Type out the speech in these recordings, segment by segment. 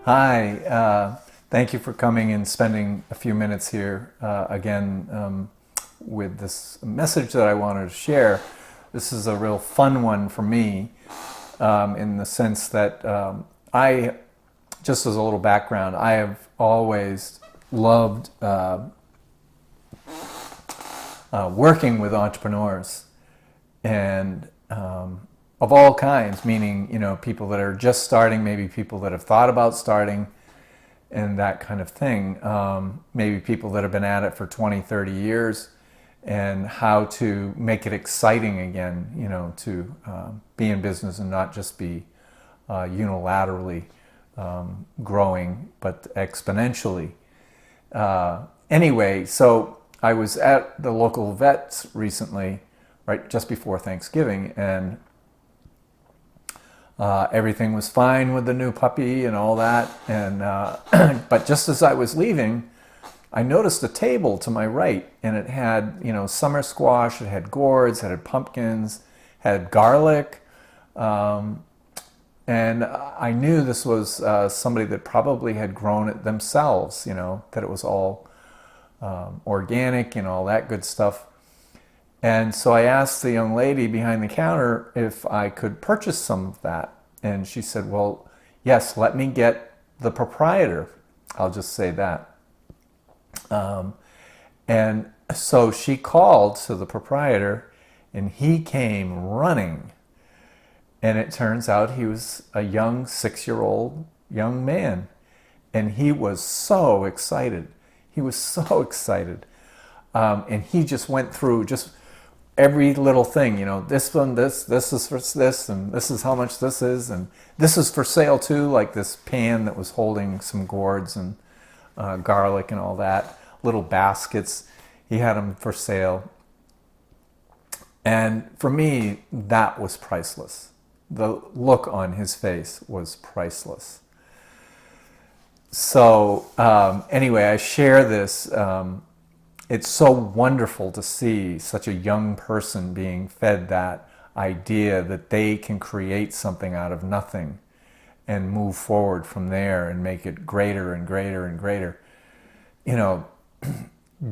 Hi, thank you for coming and spending a few minutes here again with this message that I wanted to share. This is a real fun one for me in the sense that just as a little background, I have always loved working with entrepreneurs and of all kinds, meaning, people that are just starting, maybe people that have thought about starting and that kind of thing. Maybe people that have been at it for 20, 30 years and how to make it exciting again, to be in business and not just be unilaterally growing, but exponentially. Anyway, so I was at the local vets recently, right just before Thanksgiving, and everything was fine with the new puppy and all that. And but just as I was leaving, I noticed a table to my right, and it had summer squash, it had gourds, it had pumpkins, had garlic, and I knew this was somebody that probably had grown it themselves. That it was all organic and all that good stuff. And so I asked the young lady behind the counter if I could purchase some of that. And she said, well, yes, let me get the proprietor. I'll just say that. And so she called to the proprietor, and he came running. And it turns out he was a young 6-year-old young man. And he was so excited. He was so excited. And he just went through just every little thing, this one, this is for this, and this is how much this is, and this is for sale too, like this pan that was holding some gourds and garlic and all that, little baskets, he had them for sale. And for me, that was priceless. The look on his face was priceless. So anyway, I share this. It's so wonderful to see such a young person being fed that idea that they can create something out of nothing and move forward from there and make it greater and greater and greater.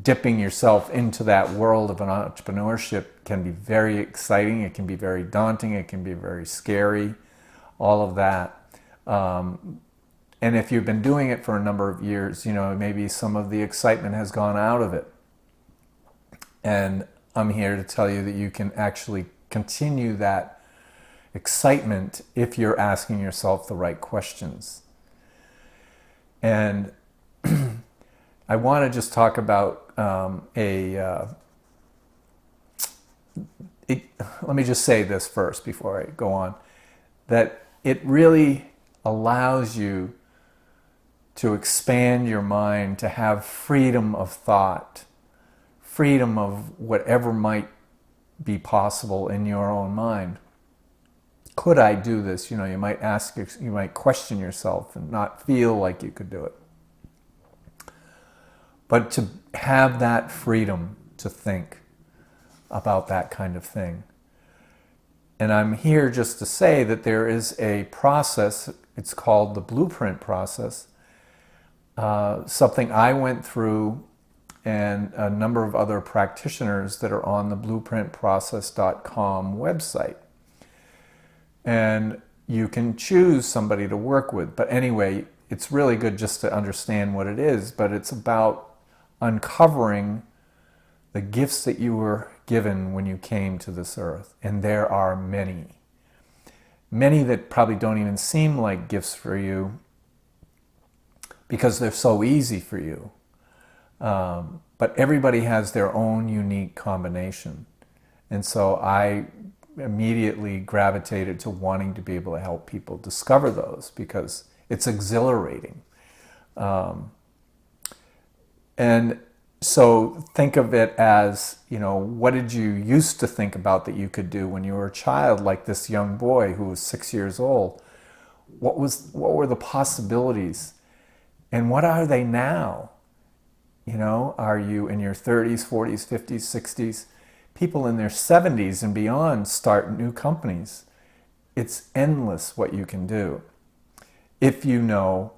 Dipping yourself into that world of an entrepreneurship can be very exciting. It can be very daunting. It can be very scary, all of that. And if you've been doing it for a number of years, maybe some of the excitement has gone out of it. And I'm here to tell you that you can actually continue that excitement if you're asking yourself the right questions. And I want to just talk about let me just say this first before I go on, that it really allows you to expand your mind, to have freedom of thought, freedom of whatever might be possible in your own mind. Could I do this? You might ask, you might question yourself and not feel like you could do it. But to have that freedom to think about that kind of thing. And I'm here just to say that there is a process, it's called the blueprint process, something I went through and a number of other practitioners that are on the blueprintprocess.com website. And you can choose somebody to work with. But anyway, it's really good just to understand what it is, but it's about uncovering the gifts that you were given when you came to this earth. And there are many. Many that probably don't even seem like gifts for you because they're so easy for you. But everybody has their own unique combination. And so I immediately gravitated to wanting to be able to help people discover those because it's exhilarating. And so think of it as, what did you used to think about that you could do when you were a child, like this young boy who was 6 years old? What were the possibilities? And what are they now? Are you in your 30s, 40s, 50s, 60s? People in their 70s and beyond start new companies. It's endless what you can do if you know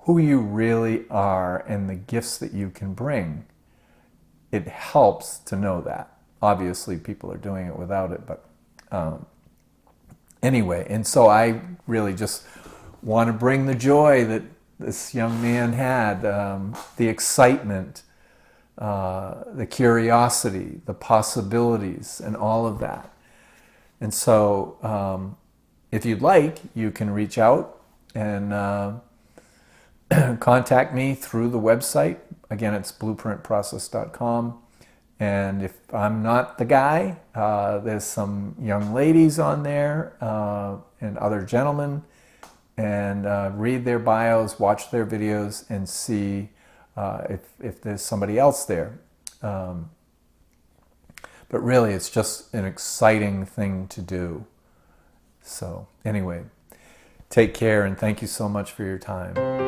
who you really are and the gifts that you can bring, it helps to know that. Obviously, people are doing it without it, but anyway, and so I really just want to bring the joy that this young man had, the excitement, the curiosity, the possibilities, and all of that. And so if you'd like, you can reach out and contact me through the website. Again, it's blueprintprocess.com. And if I'm not the guy, there's some young ladies on there and other gentlemen. And read their bios, watch their videos, and see if there's somebody else there. But really, it's just an exciting thing to do. So anyway, take care, and thank you so much for your time.